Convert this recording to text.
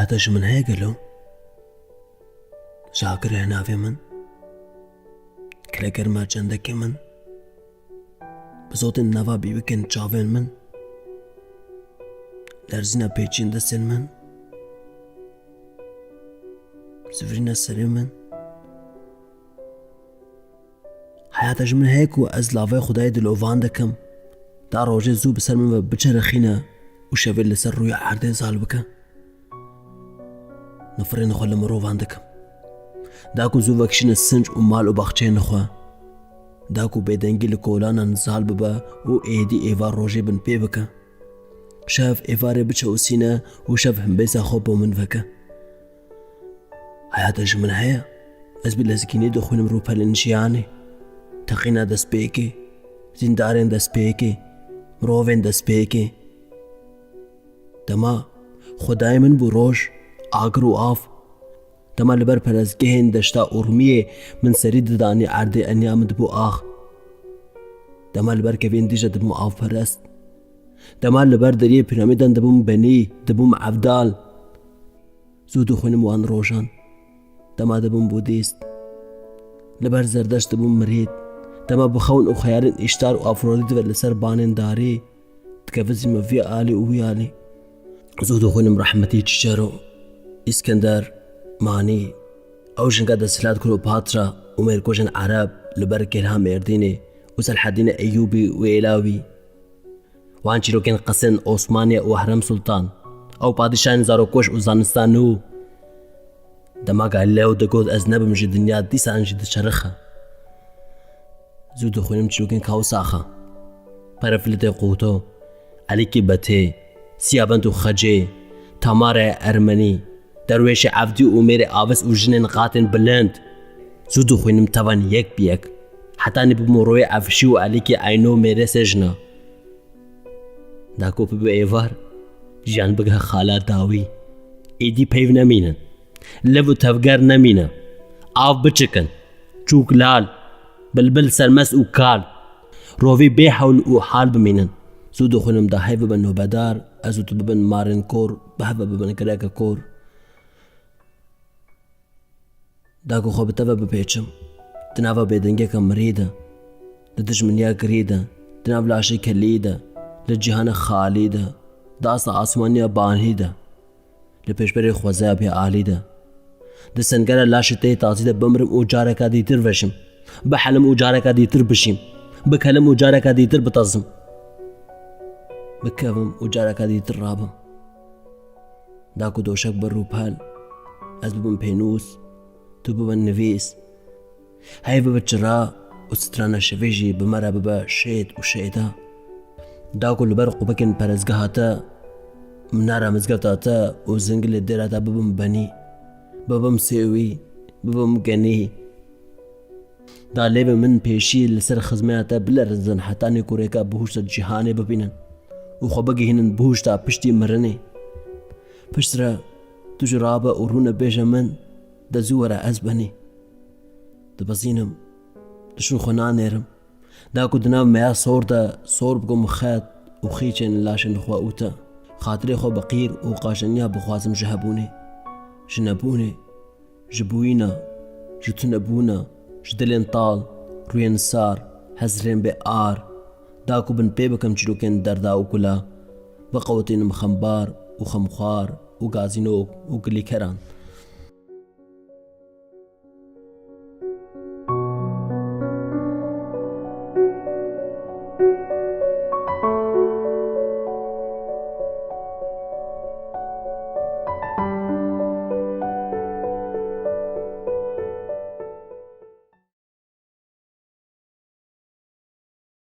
حياتش من هيك له شاكر هنا في من كلاكر ما چندك من بصوت النوا بيوكن چاوين من لرزينا بيچين دستن من سفرينا سري من حياتش من هيك وأز لافي خداي دلوفان دكم دا روجي زو بسر من بچرخينا وشويل لسر رويا عرده زالبكا نفرين خل مروفان دكم داكو زو وكشين السنج ومال وباخچين نخوا داكو بيدنگي لكولانا نزال ببا و ايدي ايفا روجي بن بيبكا شاف ايفاري بچا وسينا وشاف هم بيسا خوبو من فكا حياتش من هيا از بلازكيني دخون مروبا لنشياني تقينا دس بيكي زندارين دس بيكي مروفين دس بيكي دما خداي من بو روج آگر آف دما لبر پرزگهن دشتا ارمیه من سرید دانی عرده انیامد بو آخ دما لبر كفين ديجا دبم آف پرست دما لبر دريه پیرامیدن دبم بني دبم عبدال زودو خونم وان روشان دما دبم بوديست لبر زردش دبم مريد دما بخون او خيارن اشتار و افروديت ولسر بانن داري تكفزي مفي آلي ويالي زودو خونم رحمتي تشارو اسكندر ماني او جنگا دسلات كليوباترا وميركوجن عرب لبرك الهام ارديني وسلحدين ايوبي وإلاوي وانشيلو كان قسن عثمانيا وحرم سلطان او بادشاهن زاروكوش وزانستانو دما قال له دقود ازنب مجي الدنيا ديسا انجي دشرخها زودو خونم تشلو كان كاوساخا پرفلت قوتو عليكي بته سيابنتو خجي تمار ارمني درويش عبدي وميري آفس وجنن قاتن بلند زودو خوينم تبان يك بيك حتى نبمروي عفشي وعليكي عينو ميري سجنا داكو ببو ايفار جان بقها خالا داوي ايدي بيف نمينن لفو تفقر نمينن آف بچكن چوك لال بلبل سرمس وكال روفي بيحول وحال بمينن زودو خوينم دا هيفو بنو بدار ازوتو ببن مارن كور بحفا ببن كراكا كور داكو خو بتبا ببيچم تنافا بيدنگي كم مريدة لدجمنيا قريدة تناف لاشي كليدة للجهان خاليدة داس آسمانيا بانهيدة لپشبري خوزابي عاليدة دسنگرا لاشي تي تازيدة بمرم وجاركا ديتر وشم بحلم وجاركا ديتر بشيم بكلم وجاركا ديتر بتظم بكفم وجاركا ديتر رابم داكو دوشك برو بحال أزببن بينوس تببن نفيس هاي ببتشرا وسترانا شفيجي بمرا ببا شيت وشيتا داكو لبرق وبكن برزقهاتا منارا مزقفتاتا وزنقل الديراتا ببم بني ببم سيوي ببم قني دا ليبا من بيشي لسر خزمياتا بلا رزن حتاني كوريكا بهوشتا جيهاني ببينن وخبقي هنن بهوشتا پشتي مرني پشترا تجرابا ورونا بيجا من دا زورا أزبني دبزينم دشو خنانيرم داكو دناو ميا صور دا صور بقو مخات وخيچن لاشن خوا اوتا خاطري خو بقير وقاشنيا بخوازم جهبوني جنبوني جبوينا جتنبونا جدلين طال روين سار هزرين بآر داكو بن بيبكم جلوكين دردا وكلا بقوتين مخمبار وخمخار وغازينوك وقلي كران